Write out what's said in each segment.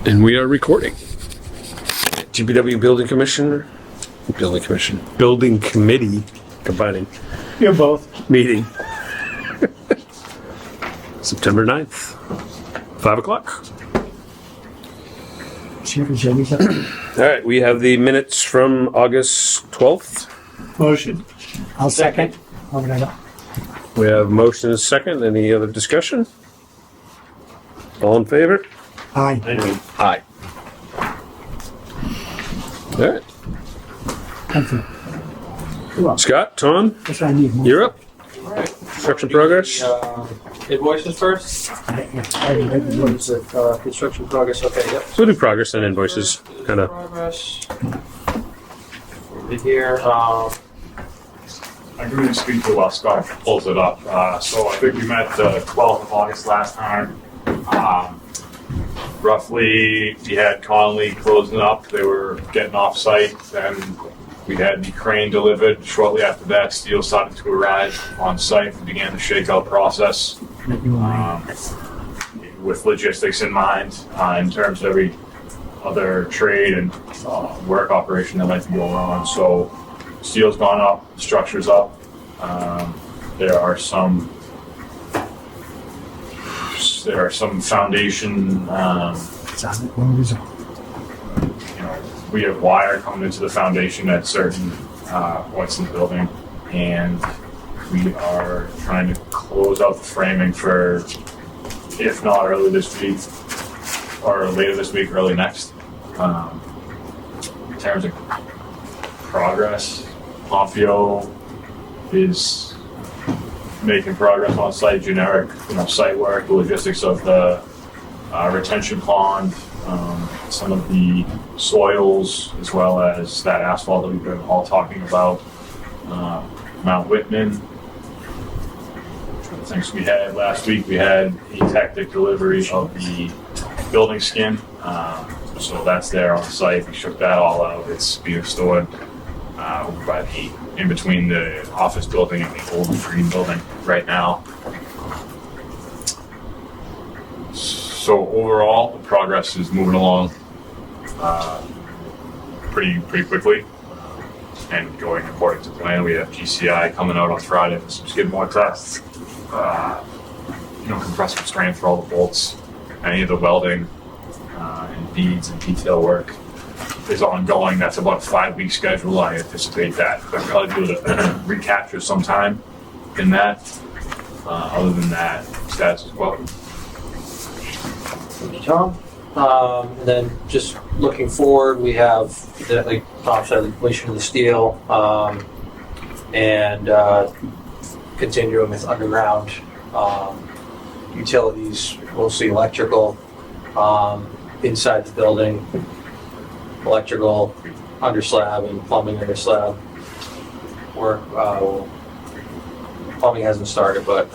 And we are recording. DPW Building Committee combining You're both. meeting. September 9th, 5 o'clock. All right, we have the minutes from August 12th. Motion. I'll second. We have motion and a second. Any other discussion? All in favor? Aye. Aye. All right. Scott, Tom, That's what I need. you're up. Alright. Construction progress. Invoices first? Construction progress, okay, yep. We'll do progress and invoices, kind of. Progress. Over here, I'm going to speak to while Scott pulls it up. So I think we met the 12th of August last time. Roughly, we had Conley closing up. They were getting off site. Then we had the crane delivered. Shortly after that, steel started to arrive on site and began the shakeout process with logistics in mind in terms of every other trade and work operation that might be going on. So steel's gone up, structure's up. There are some foundation. We have wire coming into the foundation at certain points in the building, and we are trying to close out the framing for, if not early this week or later this week, early next. In terms of progress, Mafio is making progress on site, generic, site work, the logistics of the retention pond, some of the soils, as well as that asphalt that we've been all talking about. Mount Whitman. Things we had last week, we had a tactic delivery of the building skin. So that's there on site. We shook that all out. It's being stored over by in between the office building and the old green building right now. So overall, the progress is moving along pretty quickly and going according to plan. We have GCI coming out on Friday for some skid more tests. Compressor strength for all the bolts, any of the welding and beads and detail work is ongoing. That's about a 5-week schedule. I anticipate that. I'll probably be able to recapture some time in that. Other than that, status is well. thank you, Tom. And then just looking forward, we have, like Tom said, the completion of the steel, and continuing with underground utilities, mostly electrical, inside the building, electrical under slab and plumbing under slab work. Plumbing hasn't started, but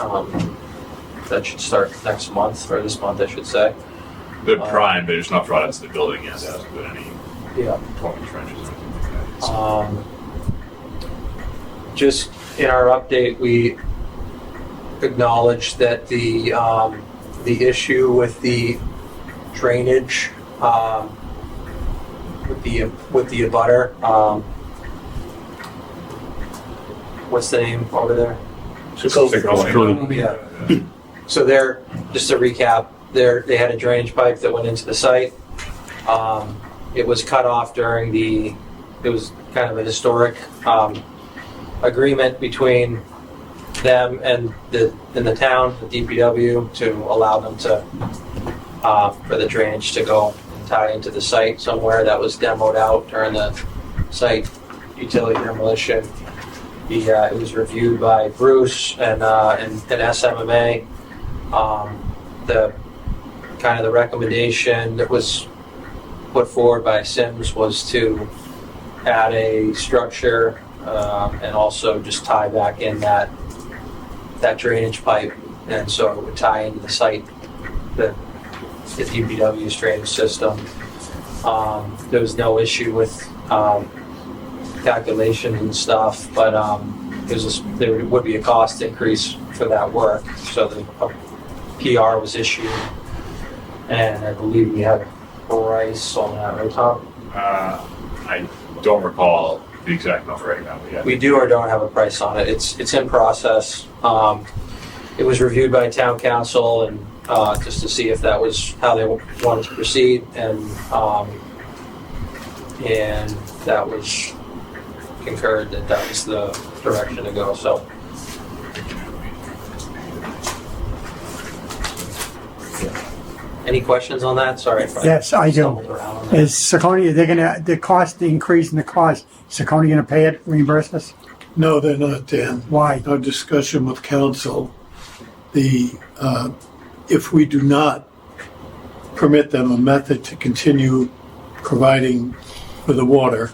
that should start next month, or this month I should say. They're primed, they're just not brought into the building yet. There hasn't been any Yeah. plumbing trenches or anything like that. Just in our update, we acknowledged that the issue with the drainage, with the abutter, what's the name over there? Yeah. So just to recap, they had a drainage pipe that went into the site. It was cut off it was kind of a historic agreement between them and the town, the DPW, to allow them to for the drainage to go and tie into the site somewhere. That was demoed out during the site utility demolition. It was reviewed by Bruce and SMMA. The recommendation that was put forward by Sims was to add a structure and also just tie back in that drainage pipe, and so it would tie into the site, the DPW's drainage system. There was no issue with calculation and stuff, but there would be a cost increase for that work. So the PR was issued, and I believe we have price on that, right, Tom? I don't recall the exact number right now, but yeah. We do or don't have a price on it. It's in process. It was reviewed by town council and just to see if that was how they wanted to proceed, and that was concurred that that was the direction to go. So. Any questions on that? Sorry if I Yes, I do. stumbled around on that. Is Saucony, the increase in the cost, Saucony gonna pay it, reimburse us? No, they're not, Dan. Why? Our discussion with council, if we do not permit them a method to continue providing for the water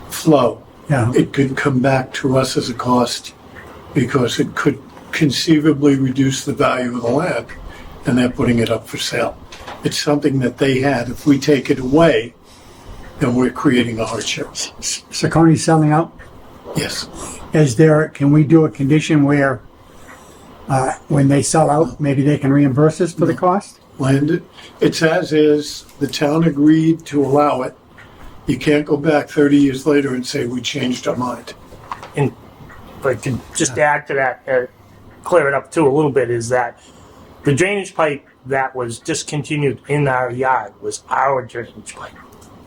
flow, Yeah, it could come back to us as a cost because it could conceivably reduce the value of the land, and they're putting it up for sale. It's something that they had. If we take it away, then we're creating a hardship. Saucony's selling out. Yes. Can we do a condition where, when they sell out, maybe they can reimburse us for the cost? Land, it's as is, the town agreed to allow it. You can't go back 30 years later and say, we changed our mind. But to just add to that, clear it up too a little bit, is that the drainage pipe that was discontinued in our yard was our drainage pipe.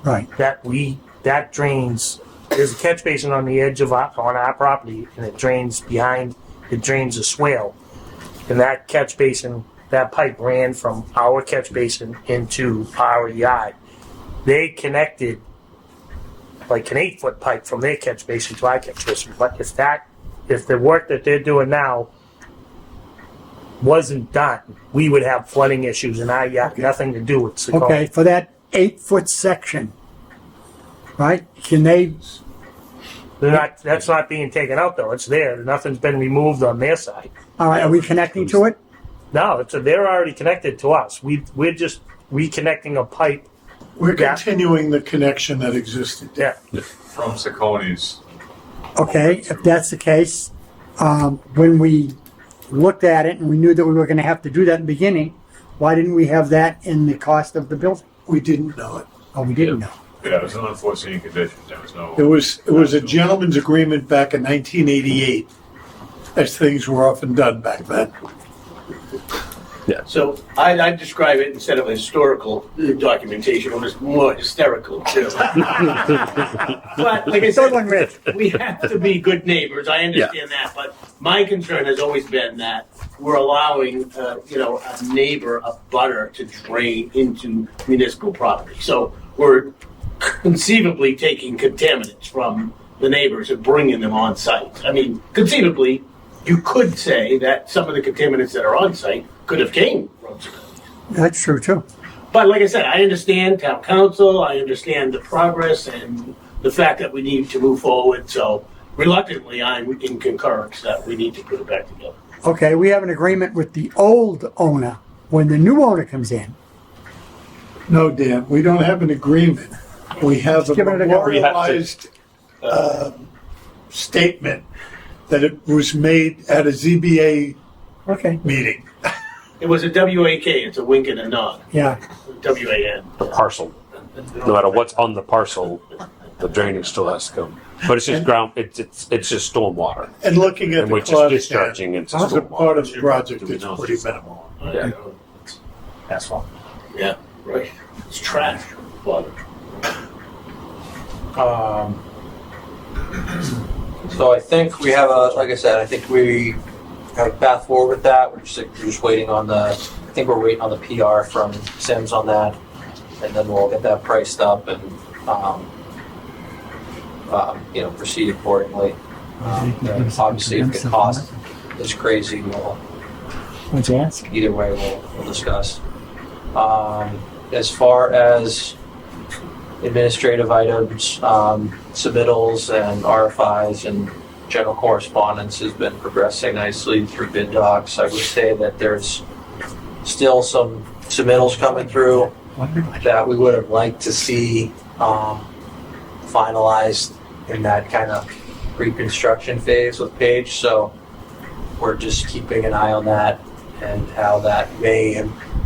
Right. That drains, there's a catch basin on the edge of on our property, and it drains a swale. And that catch basin, that pipe ran from our catch basin into our yard. They connected like an 8-foot pipe from their catch basin to our catch basin. But if the work that they're doing now wasn't done, we would have flooding issues in our yard. Nothing to do with Saucony. Okay, for that 8-foot section, right? That's not being taken out though. It's there. Nothing's been removed on their side. All right, are we connecting to it? No, they're already connected to us. We're just reconnecting a pipe. We're Yeah. continuing the connection that existed. Yeah. From Saucony's, Okay, if that's the case, when we looked at it and we knew that we were gonna have to do that in the beginning, why didn't we have that in the cost of the building? We didn't know it. Oh, we didn't know. yeah, it was an unforeseen condition. There was no. It was a gentleman's agreement back in 1988, as things were often done back then. So I describe it, instead of historical documentation, it was more hysterical too. But like I Someone said, rich. we have to be good neighbors. I understand that, but my concern has always been that we're allowing, a neighbor, a butter, to drain into municipal property. So we're conceivably taking contaminants from the neighbors and bringing them on site. I mean, conceivably, you could say that some of the contaminants that are on site could have came from Saucony. That's true too. But like I said, I understand town council, I understand the progress and the fact that we need to move forward. So reluctantly, I'm in concurrence that we need to put it back together. Okay, we have an agreement with the old owner. When the new owner comes in, No, Dan, we don't have an agreement. We have a Give it a go. memorialized statement that it was made at a ZBA okay, meeting. It was a WAK, it's a wink and a nod, yeah. WAN. The parcel. No matter what's on the parcel, the drainage still has to come. But it's just ground, it's just storm water. And looking at And the we're just cost, discharging into as a storm part water. of the project, it's pretty minimal. Yeah. Asphalt. Yeah, right. It's trash. Water. So I think we have like I said, I think we have a path forward with that. We're just waiting on I think we're waiting on the PR from Sims on that, and then we'll get that priced up and, proceed accordingly. Obviously, if the cost is crazy, we'll, What'd you ask? either way, we'll discuss. As far as administrative items, submittals and RFIs and general correspondence has been progressing nicely through bid docs. I would say that there's still some submittals coming through that we would have liked to see finalized in that kind of pre-construction phase with Paige. So we're just keeping an eye on that and how that may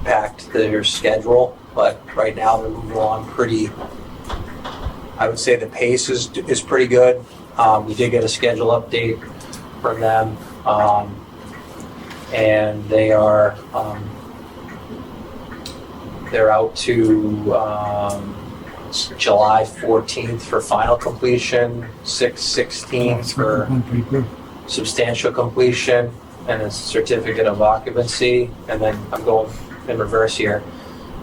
impact their schedule, but right now they're moving along pretty, I would say the pace is pretty good. We did get a schedule update from them, and they are, they're out to July 14th for final completion, 6/16 for substantial completion, and a certificate of occupancy. And then I'm going in reverse here.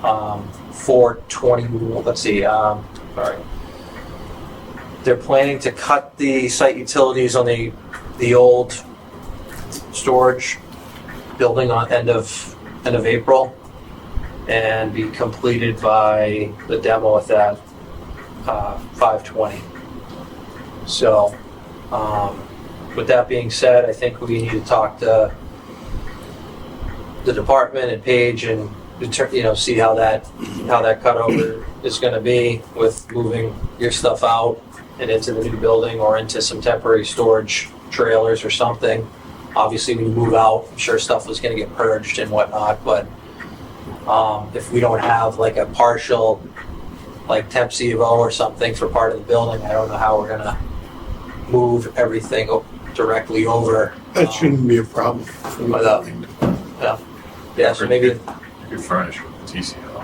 4/20, let's see, sorry. They're planning to cut the site utilities on the old storage building on end of April, and be completed by the demo at that 5/20. So, with that being said, I think we need to talk to the department and Paige and see how that cutover is going to be with moving your stuff out and into the new building or into some temporary storage trailers or something. Obviously, when you move out, I'm sure stuff was going to get purged and whatnot, but if we don't have like a partial like temp C of O or something for part of the building, I don't know how we're gonna move everything directly over. That shouldn't be a problem. Yeah, so maybe, You could furnish with the TCO.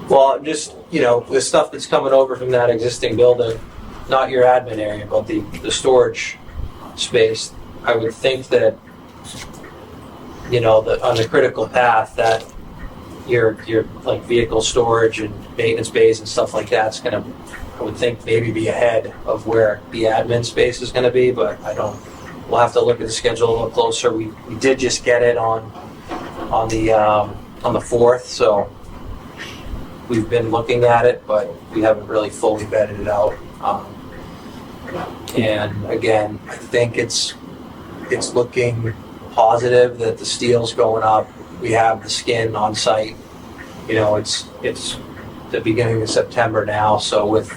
well, just, the stuff that's coming over from that existing building, not your admin area, but the storage space, I would think that, on the critical path that your like vehicle storage and maintenance bays and stuff like that's gonna, I would think, maybe be ahead of where the admin space is gonna be, but we'll have to look at the schedule a little closer. We did just get it on the 4th, so we've been looking at it, but we haven't really fully vetted it out. And again, I think it's looking positive that the steel's going up. We have the skin on site. It's the beginning of September now, so with,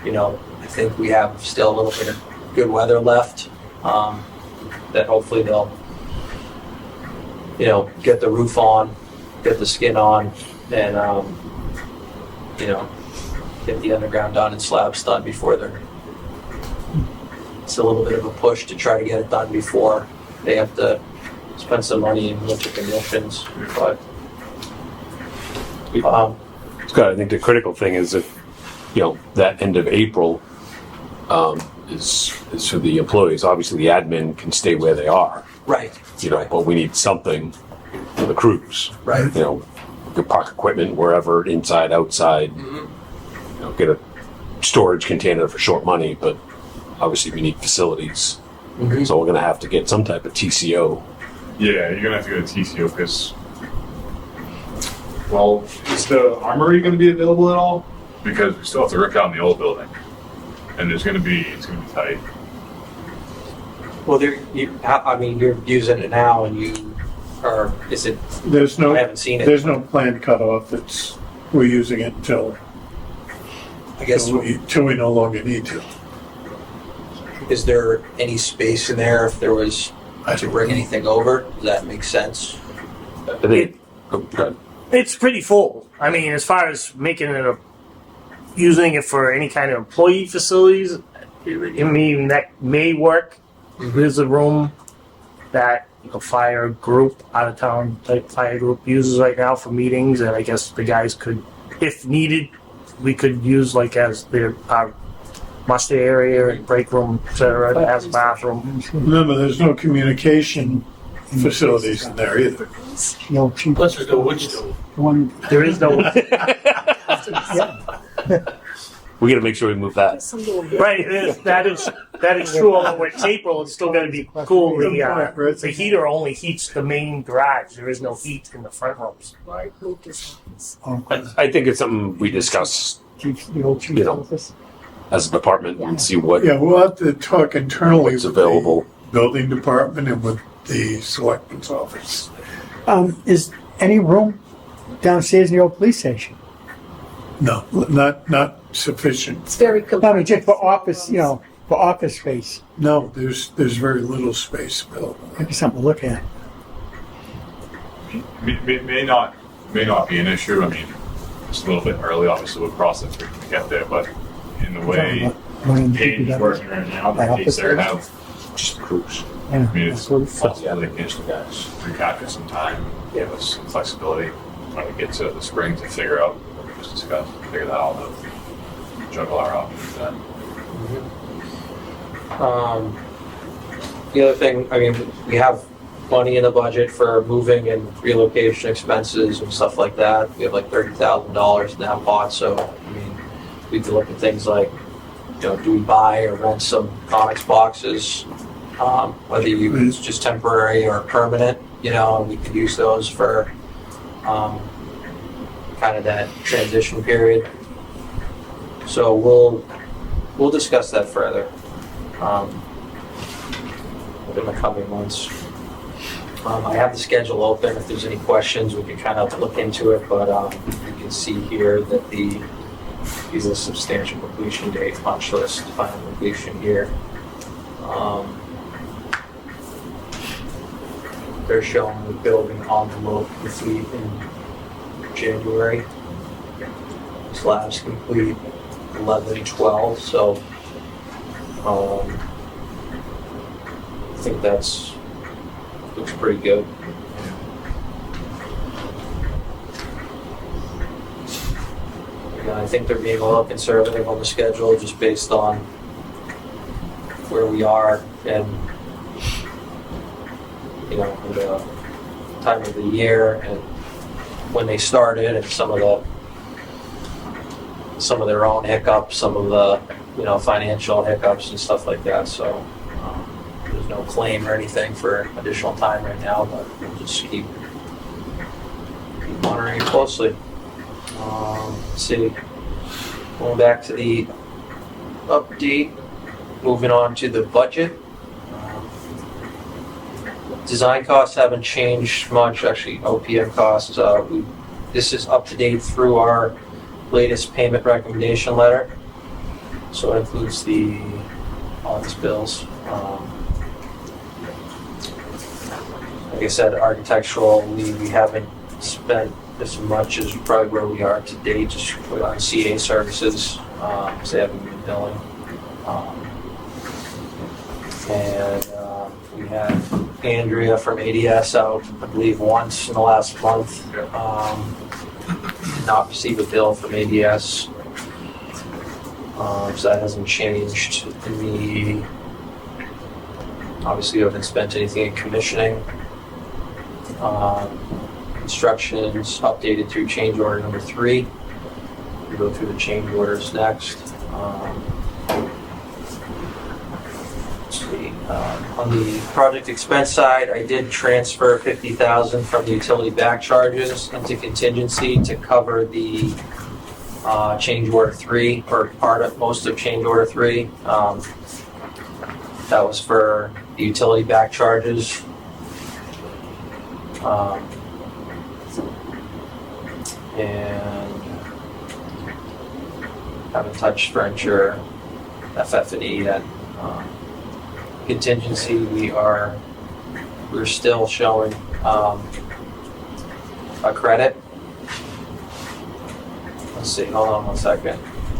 I think we have still a little bit of good weather left, that hopefully they'll, get the roof on, get the skin on, and, get the underground done and slabs done before it's a little bit of a push to try to get it done before they have to spend some money in winter conditions, but Scott, I think the critical thing is that, that end of April is for the employees. Obviously, the admin can stay where they are, right. but we need something for the crews. Right. We could park equipment wherever, inside, outside. Mm-hmm. Get a storage container for short money, but obviously we need facilities. Mm-hmm. So we're going to have to get some type of TCO. Yeah, you're gonna have to go to TCO because, well, is the armory gonna be available at all? Because we still have to rip out in the old building, and it's gonna be tight. Well, you're using it now, and is it? There's no, I haven't seen it. there's no planned cutoff. We're using it until I guess. till we no longer need to. Is there any space in there if there was I to don't bring know. anything over? Does that make sense? I think. Go ahead. It's pretty full. I mean, as far as making it using it for any kind of employee facilities, that may work. There's a room that a fire group, out of town type fire group uses right now for meetings, and I guess the guys could, if needed, we could use like as our muster area and break room, etc., as a bathroom. Remember, there's no communication facilities in there either. Chief, Plus there's no wood stove. one, There is no We got to make sure we move that. right. That is true. Although it's April, it's still going to be cool. The heater only heats the main garage. There is no heat in the front rooms. I think it's something we discuss the old chief's office. as a department and see what Yeah, we'll have to talk internally what's with available. the building department and with the selectman's office. Is any room downstairs in the old police station? No, not sufficient. It's very I mean, just for office, for office space. No, there's very little space available. Maybe something to look at. May not may not be an issue. I mean, it's a little bit early, obviously, with process we can get there, but in the way Paige is working right now, the dates there have Just cruise. I mean, it's possible they can recapture some time, give us some flexibility when we get to the spring to figure out what we just discussed, figure that all out, juggle our options then. The other thing, I mean, we have money in the budget for moving and relocation expenses and stuff like that. We have like $30,000 in that pot, so I mean, we could look at things like, you know, do we buy or rent some comics boxes? Whether it's just temporary or permanent, you know, and we could use those for kind of that transition period. So we'll discuss that further in the coming months. I have the schedule open. If there's any questions, we can kind of look into it, but you can see here that these are substantial completion date punch list, final completion here. They're showing the building envelope complete in January. Slabs complete 11/12, so I think looks pretty good. Yeah, I think they're being a little conservative on the schedule just based on where we are and, you know, the time of the year and when they started and some of their own hiccups, some of the, you know, financial hiccups and stuff like that. So there's no claim or anything for additional time right now, but we'll just keep monitoring it closely. Let's see, going back to the update, moving on to the budget. Design costs haven't changed much, actually OPM costs. This is up to date through our latest payment recommendation letter. So it includes the audit bills. Like I said, architectural, we haven't spent as much as probably where we are to date, just on CA services, because they haven't been billing. We had Andrea from ADS out, I believe, once in the last month. Did not receive a bill from ADS. So that hasn't changed. Obviously, we haven't spent anything in commissioning. Instructions updated through change order number 3. We'll go through the change orders next. On the project expense side, I did transfer $50,000 from the utility back charges into contingency to cover the change order 3, or most of change order 3. That was for the utility back charges. And haven't touched furniture, FF&E yet. Contingency, we're still showing a credit. Let's see, hold on one second.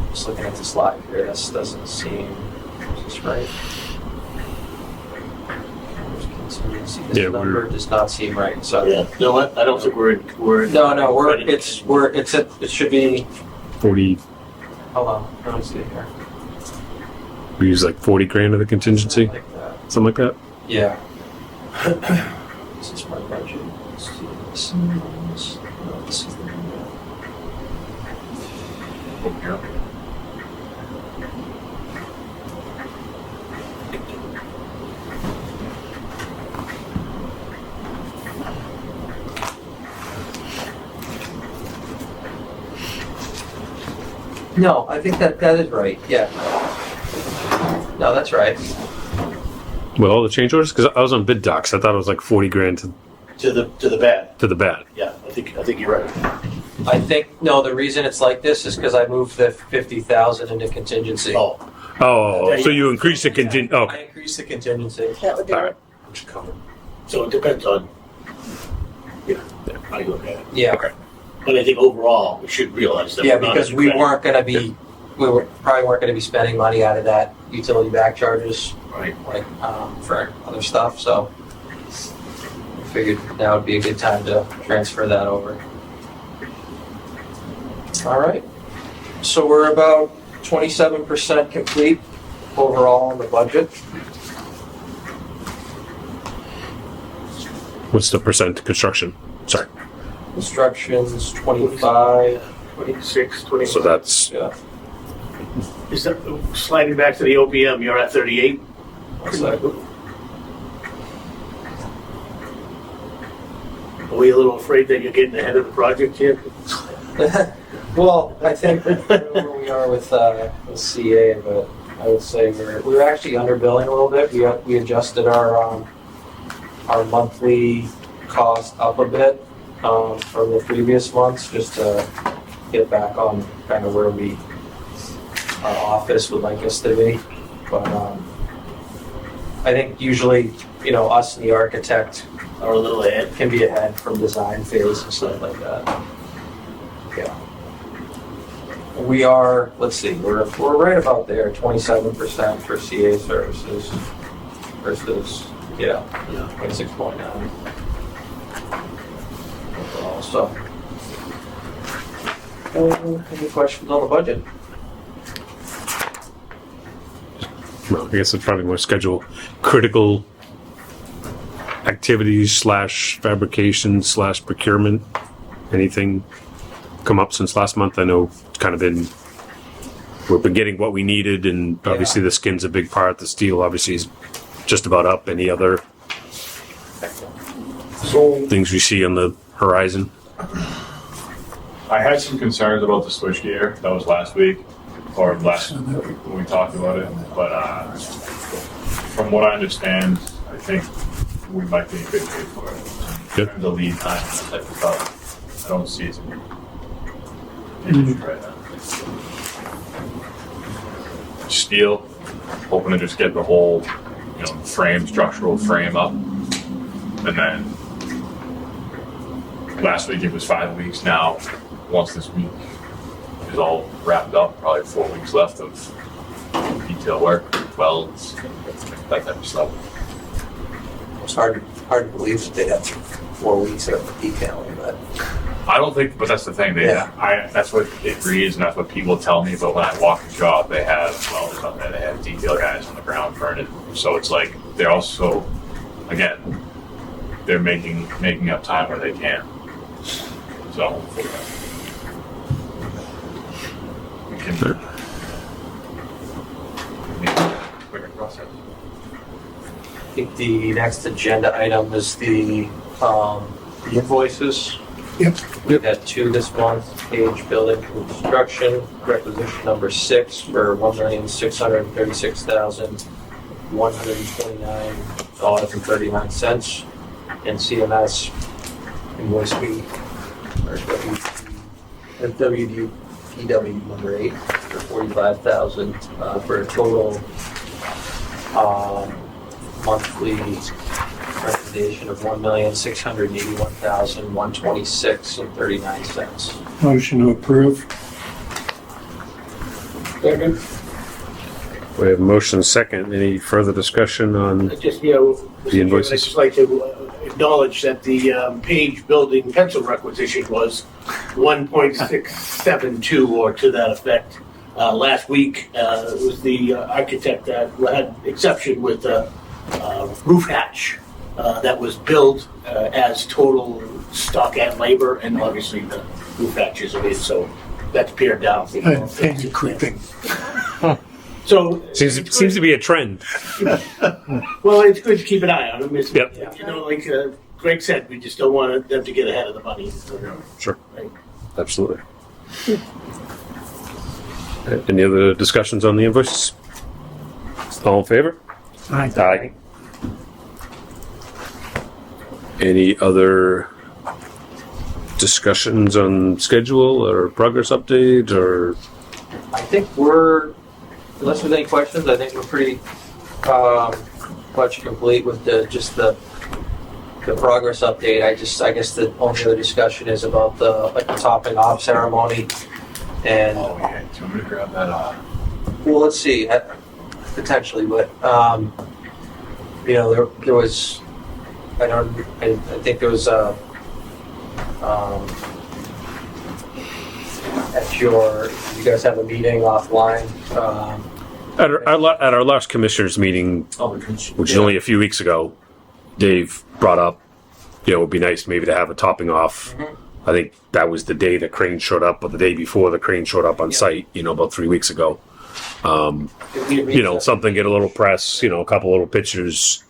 Just looking at the slide here, this doesn't seem, is this right? Contingency, this number does not seem right, so. Yeah, you know what? I don't think we're. No, it should be, 40, hold on, let me see here. we use like 40 grand of the contingency, Like that. something like that. Yeah. This is my budget. Let's see this. No, this is the one. Yeah. No, I think that is right. Yeah. No, that's right. With all the change orders, because I was on bid docs, I thought it was like 40 grand To the bad. to the bad. Yeah, I think you're right. I think the reason it's like this is because I moved the 50,000 into contingency. Oh, Oh, so you increase the contingent. I Okay. increased the contingency. That would be All right. so it depends on, how you look at it. Yeah. Okay. But I think overall, we should realize that. Yeah, we're not because in we credit. weren't gonna be, probably weren't gonna be spending money out of that utility back charges, Right. like, for other stuff, so. I figured now would be a good time to transfer that over. All right, so we're about 27% complete overall on the budget. What's the percent construction? Sorry. Construction's 25, 26, 27. So that's, yeah, Is that, sliding back to the OPM, you're at 38? what's that? Are we a little afraid that you're getting ahead of the project here? Well, I think I don't know where we are with CA, but I would say we're actually underbilling a little bit. We adjusted our monthly cost up a bit from the previous months, just to get back on kind of where our office would like us to be. But I think usually, us and the architect Or a little ahead? can be ahead from design phase and stuff like that. Yeah. We are, let's see, we're right about there, 27% for CA services versus, 26.9 overall, so. Any questions on the budget? well, I guess it's probably more schedule critical activities / fabrication / procurement. Anything come up since last month? I know it's kind of we've been getting what we needed, and obviously the skin's a big part. The steel obviously is just about up. Any other things we see on the horizon? I had some concerns about the switchgear. That was last week, or last when we talked about it. But from what I understand, I think we might be in good shape for it. Good. The lead time, that type of stuff. I don't see it an issue right now. Steel, hoping to just get the whole, structural frame up, and then last week it was 5 weeks. Now, once this week is all wrapped up, probably 4 weeks left of detail work, welds, that type of stuff. It's hard to believe that they'd have 4 weeks of detailing, but. I don't think, but that's the thing. That's what it reads, and that's what people tell me. But when I walk the job, they have welders up there, they have detail guys on the ground burning. So it's like they're also, again, they're making up time where they can. So we can make a quicker process. I think the next agenda item is the invoices. Yep. We've had 2 this month, Page Building Construction, requisition number 6 for $1,636,129.39, and CMS invoice fee, or DPW number 8 for $45,000, for a total monthly recommendation of $1,681,126.39. Motion to approve. We have motion second. Any further discussion on Just, the invoices? I'd just like to acknowledge that the Page Building pencil requisition was 1.672 or to that effect. Last week, it was the architect that had exception with the roof hatch that was billed as total stock and labor, and obviously the roof hatches of it, so that's pared down. And creeping. So seems to be a trend. well, it's good to keep an eye on them. Yep. Like Greg said, we just don't want them to get ahead of the money. Sure. Right. Absolutely. Any other discussions on the invoices? All in favor? Aye. Any other discussions on schedule or progress update or? I think unless there's any questions, I think we're pretty much complete with just the the progress update, I guess the only other discussion is about the topping off ceremony. And, Oh, yeah. Do you want me to grab that? well, let's see, potentially, but, there was, I think there was you guys have a meeting offline, At our last commissioners meeting, which is only a few weeks ago, Dave brought up, it would be nice maybe to have a topping off. I think that was the day the crane showed up, or the day before the crane showed up on site, about 3 weeks ago. Something, get a little press, a couple little pictures.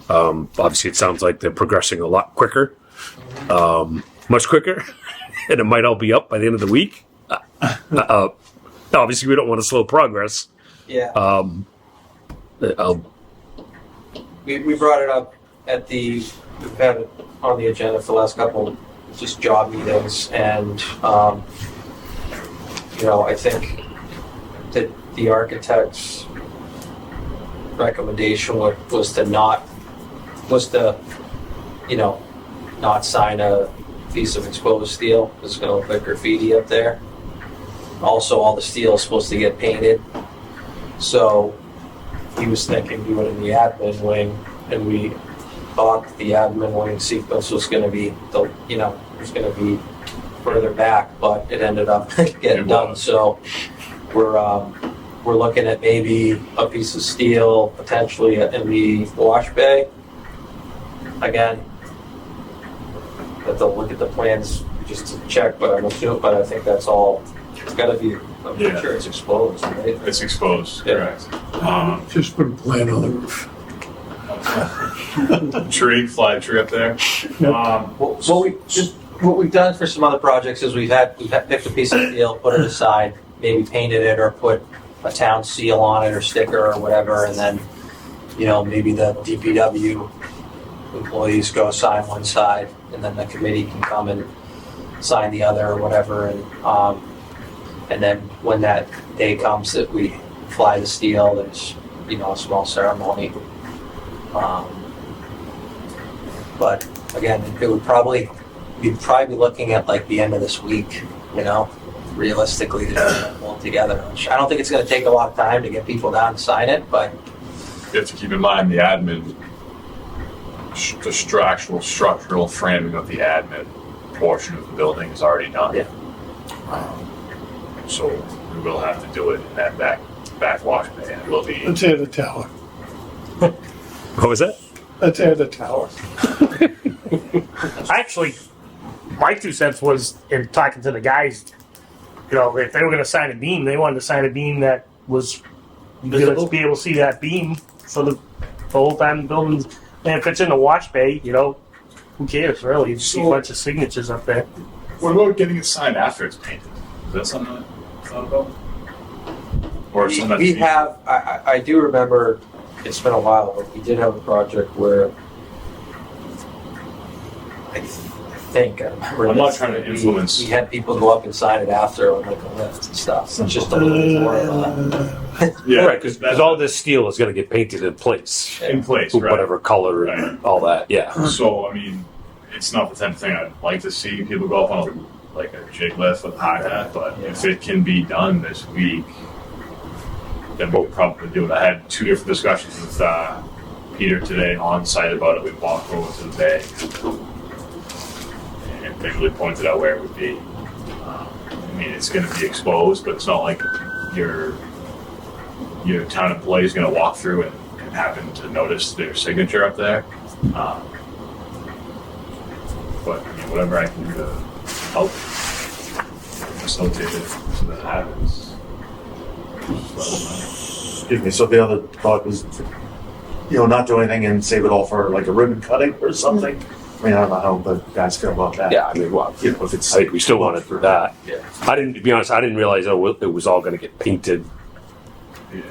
Obviously it sounds like they're progressing a lot quicker, much quicker, and it might all be up by the end of the week. Obviously we don't want to slow progress. yeah. We brought it up we've had it on the agenda for the last couple just job meetings, and I think that the architect's recommendation was to not sign a piece of exposed steel. It's going to look like graffiti up there. Also, all the steel is supposed to get painted. So he was thinking do it in the admin wing, and we thought the admin wing sequence was going to be further back, but it ended up getting done. So we're looking at maybe a piece of steel potentially in the wash bay. Again, have to look at the plans just to check, but I think that's all. It's got to be. I'm pretty sure it's exposed, right? It's exposed, correct. Just put a plant on the roof. Fly tree up there. What we've done for some other projects is we've picked a piece of steel, put it aside, maybe painted it or put a town seal on it or sticker or whatever, and then maybe the DPW employees go sign one side, and then the committee can come and sign the other or whatever, and then when that day comes that we fly the steel, there's a small ceremony. But again, we'd probably be looking at like the end of this week, realistically to get it all together. Which I don't think it's going to take a lot of time to get people down to sign it, but You have to keep in mind the admin, the actual structural framing of the admin portion of the building is already done. Yeah. So we will have to do it in that back wash bay, and it will be. Let's add the tower. What was that? Let's add the tower. Actually, my 2 cents was in talking to the guys. If they were going to sign a beam, they wanted to sign a beam that was going to be able to see that beam for the whole time the building's. And if it's in the wash bay, who cares really? You see a bunch of signatures up there. What about getting it signed after it's painted? Is that something that thought about? Or something that's we have. I do remember. It's been a while, but we did have a project where I remember. I'm not trying to influence. We had people go up and sign it after on like a lift and stuff. It's just a little bit more of Yeah, Right, because all this steel is going to get painted in place. in place, right? Whatever color and all that, yeah. So I mean, it's not the type of thing I'd like to see people go up on a jig lift with a high hat, but if it can be done this week, then we'll probably do it. I had 2 different discussions with Peter today on site about it. We walked over to the bay and visually pointed out where it would be. I mean, it's going to be exposed, but it's not like your town employee is going to walk through and happen to notice their signature up there. But I mean, whatever I can do to help facilitate it so that it happens. Excuse me, so the other thought was, not do anything and save it all for like a ribbon cutting or something? I mean, I don't know how the guys feel about that. Yeah, I mean, well, If it's. I think we still want it for that. Yeah. To be honest, I didn't realize it was all going to get painted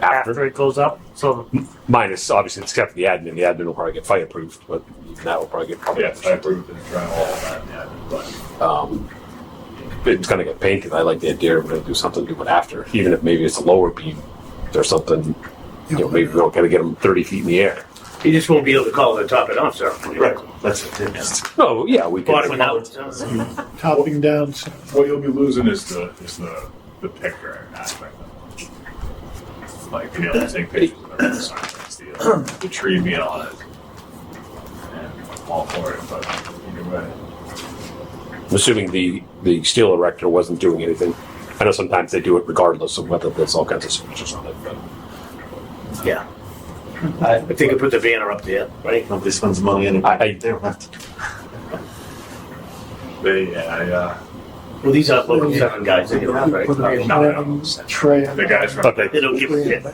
After after. it goes up, so Minus, obviously, except for the admin. The admin will probably get fireproofed, but even that will probably get covered. Yeah, I approved and trying all of that, yeah, but It's going to get painted. I like the idea of going to do something to it after, even if maybe it's a lower beam or something. Maybe we don't got to get them 30 feet in the air. You just won't be able to call it a top and off ceremony. Right, that's it. Yeah. Oh, yeah, we Bottom could. and out. Topping down, What you'll be losing is the picture aspect of it. Like being able to take pictures of everything, like the tree being on it. And I'm all for it, but either way. I'm assuming the steel erector wasn't doing anything. I know sometimes they do it regardless of whether there's all kinds of signatures on it, but Yeah. I think I put the banner up there, right? Nobody spends money anyway. They don't have to. Well, these are local 7 guys, they don't have, right? put a tray on The guys from okay, They don't give a shit.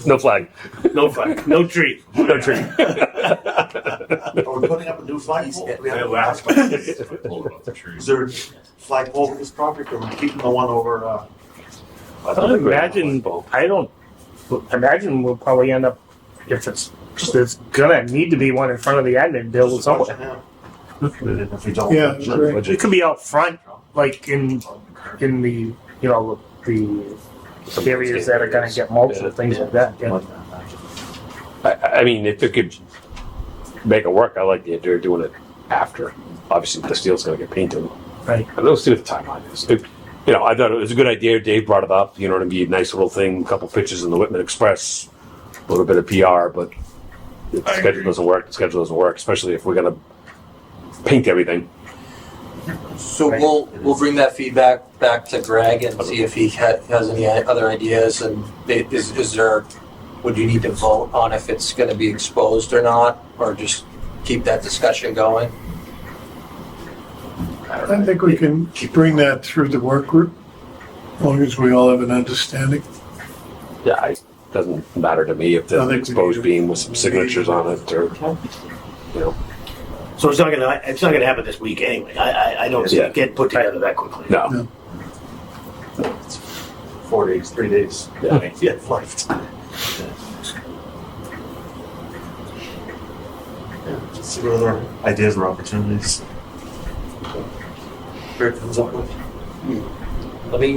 no flag, No fun, no tree. no tree. Are we putting up a new flagpole? they last about the trees. Is there a flagpole for this project, or are we keeping the one over, I don't imagine we'll probably end up, if there's gonna need to be one in front of the admin building somewhere. If we don't. Yeah, right. It could be out front, like in the, the areas that are gonna get mulched and things like that, yeah. I mean, if it could make it work, I like the idea of doing it after. Obviously, the steel's going to get painted. Right. And let's see what the timeline is. I thought it was a good idea. Dave brought it up. You know what I mean? Nice little thing. A couple pictures in the Whitman Express. A little bit of PR, but if the schedule doesn't work, the schedule doesn't work, especially if we're going to paint everything. So we'll bring that feedback back to Greg and see if he has any other ideas. And is there, would you need to vote on if it's going to be exposed or not, or just keep that discussion going? I think we can bring that through the work group, as long as we all have an understanding. Yeah, it doesn't matter to me if I there's think an we exposed do. beam with some signatures on it, or So it's not gonna happen this week anyway. I don't see it get put together that quickly. no. 4 days, 3 days. Yeah. Yeah, left. Let's see what other ideas or opportunities Greg comes up with. Let me,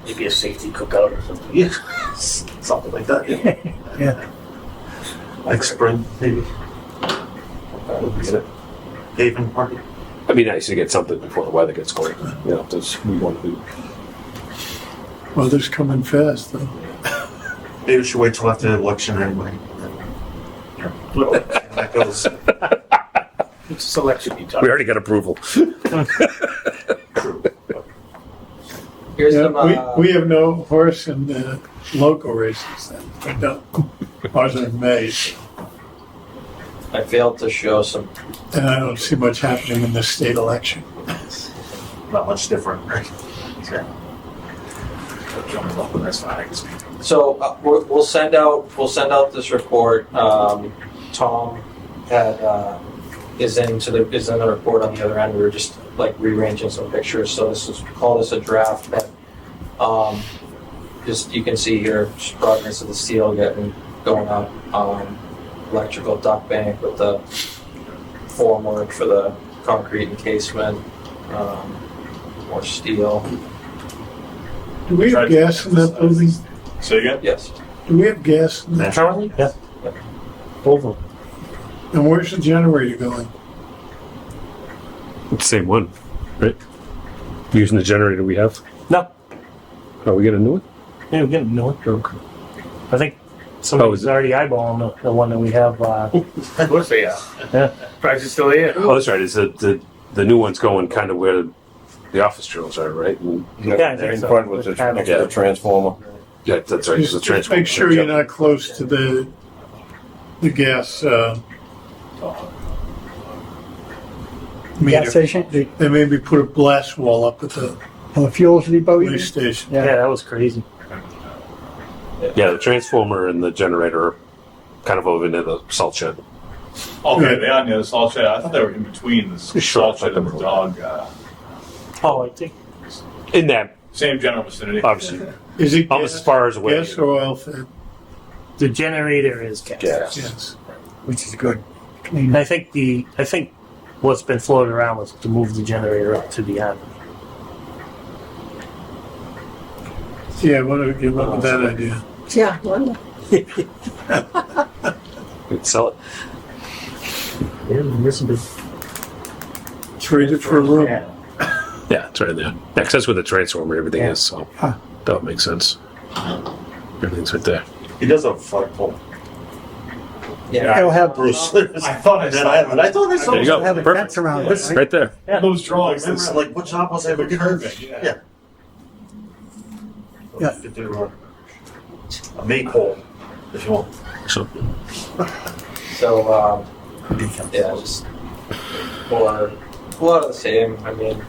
Maybe a safety cookout or something. Yeah, something like that. Yeah. Yeah. Like spring, maybe. Get it. Paving party. It'd be nice to get something before the weather gets cold. We want to do. Weather's coming fast, though. Maybe we should wait till after the election anyway. That goes. It's selection you talk. We already got approval. here's Yeah, some, we have no horse in the local races then. We don't. Ours are in May, I failed to show some, and I don't see much happening in the state election. Not much different, right? Jumping off the next flags. so we'll send out this report. Tom is in the report on the other end. We were just like rearranging some pictures, so call this a draft. And just you can see here just progress of the steel going up. Electrical duct bank with the formwork for the concrete encasement. More steel. Do we have gas in that building? Say again? Yes. Do we have gas in that? Currently? Yeah. Over. And where's the generator going? It's the same one, right? Using the generator we have. No. Are we getting a new one? Yeah, we're getting no one. I think Oh, somebody's is it? already eyeballing the one that we have. Of course they are. Yeah. Price is still here. Oh, that's right. Is the new one's going kind of where the office drills are, right? And, Yeah, I think In so. front was the Yeah. transformer. yeah, that's right. Just the transfer. make sure you're not close to the gas Gas meter. station, They maybe put a blast wall up at the the fuel depot. police station. Yeah, that was crazy. Yeah, the transformer and the generator are kind of over near the salt shed. Okay, they are near the salt shed. I thought they were in between the Sure, salt shed and like the the- dog. Oh, I think. In that, Same general vicinity. obviously, Is it almost as gas, far as away. gas or oil fed? The generator is gas. Gas. Yes. Which is good. And I think what's been floated around was to move the generator up to the end. Yeah, what do you give up with that idea? Yeah, wonderful. We can sell it. Yeah, this would be. Trade it for a room. Yeah, it's right there. Yeah, 'cause that's where the transformer and everything is, so that would make sense. Everything's right there. He does have a flagpole. Yeah. It'll have, Bruce. I thought I saw that. I thought I saw There you go. it'll have a Perfect. fence around it, right? Right there. Those drawings. Remember, like, what job was I looking at? Perfect, yeah. Yeah. Could do a maypole, if you want. So, So, yeah, just more, a lot of the same. I mean,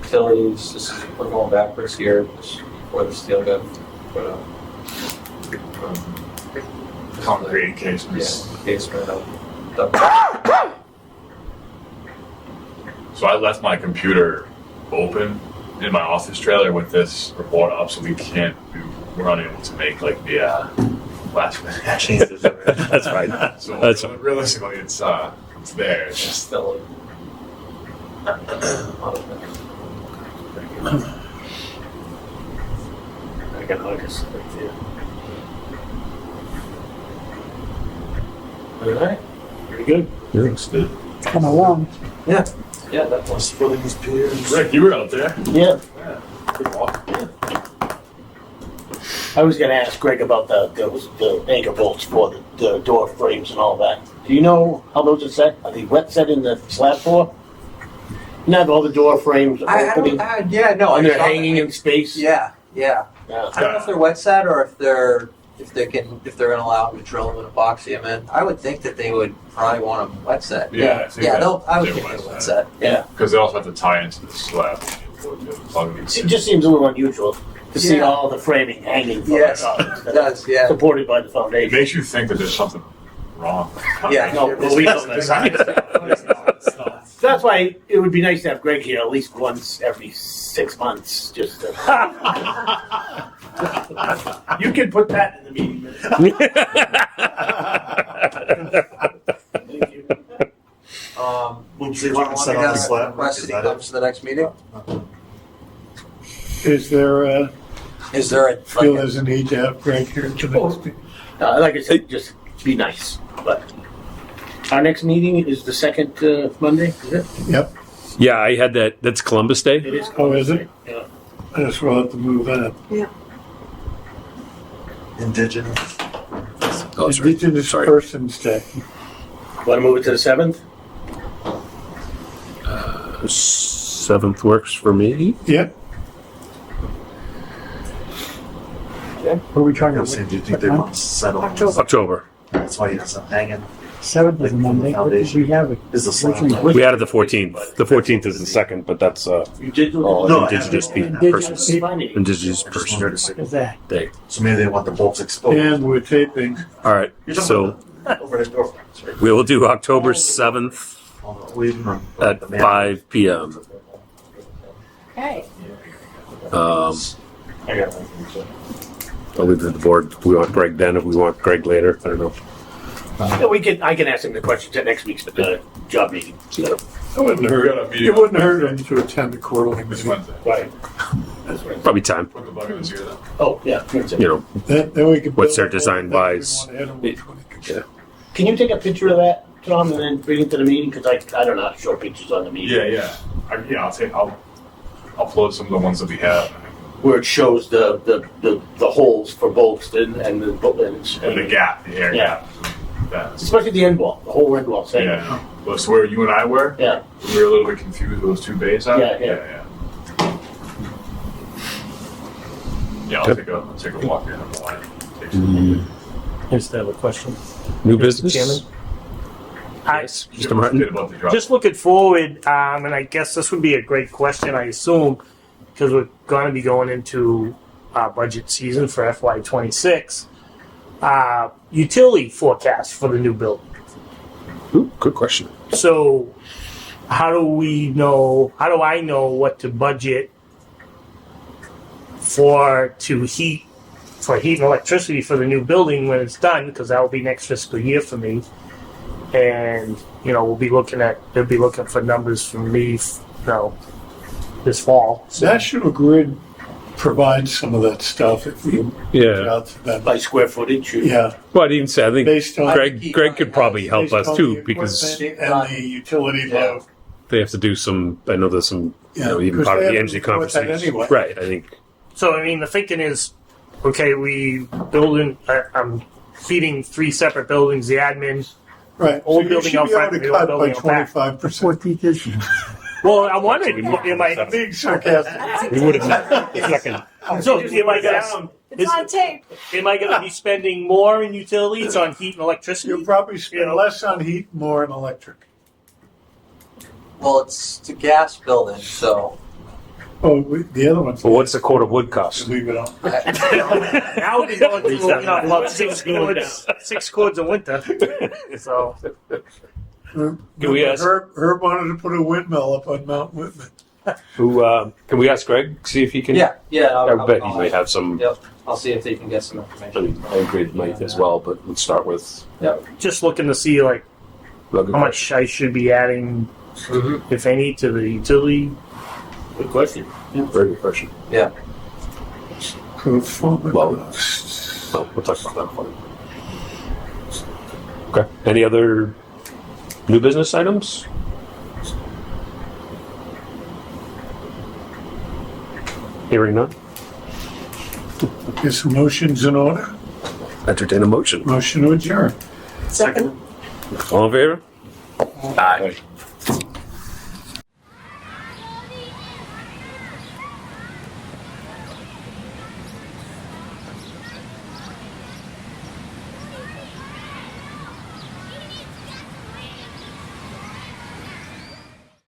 utilities, just we're going backwards here, just before the steel got put up. Concrete casements. Yeah, basement up. So I left my computer open in my office trailer with this report up, so we're unable to make like the last minute changes. that's fine. So That's realistically, it's there. It's just Still. I can August. All right. Pretty good. It's come along. Yeah, that was. Splitting his peers. Rick, you were out there. Yeah. Good walk. I was gonna ask Greg about the anchor bolts for the door frames and all that. Do you know how those are set? Are they wet set in the slab floor? You have all the door frames opening Yeah, no. and I they're saw hanging that. in space. Yeah. Yeah. I don't know if they're wet set or if they're gonna allow them to drill them and epoxy them in. I would think that they would probably want them wet set. Yeah, I think that I would they're think wet they're wet set. set. Yeah. Because they also have to tie into the slab. It just seems a little unusual to see Yeah. all the framing hanging from Yes, the top it instead of does. Yeah. supported by the It foundation. makes you think that there's something wrong. Yeah. No, well, we don't design That's why it would be nice to have Greg here at least once every 6 months, just to. You can put that in the meeting minutes. Thank you. So you want to set up the slab? Request Is that he that comes to the next meeting. Is there a, Is there a feel there's a need to have Greg here to next meeting? Like I said, just be nice. But our next meeting is the second Monday, is it? Yep, yeah, I had that. That's Columbus Day. It is. Oh, is it? Yeah. I just will have to move that. indigenous? Oh, sorry. Indigenous Sorry. Persons Day. Want to move it to the 7th? 7th works for me. Yep, What are we talking Do about? you think they want to settle? October. That's why he has them hanging. 7th is Monday. What did we have? Is the slab? Originally- We added the 14th. The 14th is the second, but that's You did do all it? No, indigenous Indigenous person. people. Indigenous I just wondered person if What is that? day. So maybe they want the bolts exposed. and we're taping. All right. You're talking So about over his door. Right? we will do October 7th Leave them at 5 p.m. Okay. I'll leave it to the board. If we want Greg then, if we want Greg later, I don't know. Yeah, I can ask him the questions at next week's job meeting. It wouldn't We got a hurt. meeting It wouldn't on hurt Wednesday. him to attend the quarterly This meeting. Wednesday. Right. Probably time. Put the bug in his ear then. Oh, yeah. You know, Then we could. What's build their design up all the wise? things we want to hit 'em with. yeah. Can you take a picture of that, Tom, and then bring it to the meeting? Because I don't know how to show pictures on the meeting. Yeah. I'll upload some of the ones that we have. Where it shows the holes for bolts and the And the gap, the air Yeah. gap. Yeah. especially the end wall, the whole end wall. Same. Yeah. Well, so where you and I were, Yeah. we were a little bit confused with those two bays out. Yeah. Yeah, I'll take a walk in and take some. I just have a question. New Mr. business? Chairman? Hi. Yes, Mr. Martin. About the job. Just looking forward, and I guess this would be a great question, I assume, because we're going to be going into budget season for FY26. Utility forecast for the new building. Ooh, good question. So, how do I know what to budget for heat and electricity for the new building when it's done? Because that will be next fiscal year for me. And, they'll be looking for numbers from me, this fall. So, National Grid provide some of that stuff if we reach Yeah. out to them. By square footage? Yeah. Well, I'd even say, I think Based on- Greg could probably help Based us on too, the because equipment and the utility Yeah. load. they have to do some, I know there's some, Yeah, even because part of they the have energy to report that conversation. anyway. Right, I think, So, I mean, the thinking is, okay, we building, I'm feeding 3 separate buildings, the admin. Right. Old So you building should out be front able and to the old cut building by out back. 25%. 14th issue. Well, I wondered, am I, I'm being sarcastic. we would have, second, so am I gonna, It's on tape. am I gonna be spending more in utilities on heat and electricity? You'll probably spend You know. less on heat, more on electric. Well, it's a gas building, so Oh, the other one's. well, what's the quart of wood cost? Leave it on. Now we're going through, about 6 cords in winter. So, Can we ask- Herb wanted to put a windmill up on Mount Whitman. Who, can we ask Greg, see if he can? yeah. I bet he might have some, Yep, I'll see if they can get some I information. mean, I agree with Mike as well, but let's start with. just looking to see like how much I should be adding, Mm-hmm. if any, to the utility. Good question. Very good question. Yeah. Performance Well- costs. Well, we'll talk about that one. Okay, any other new business items? Hearing none, Guess motion's in order. entertain a motion. Motion to adjourn. Second. All in favor? Aye.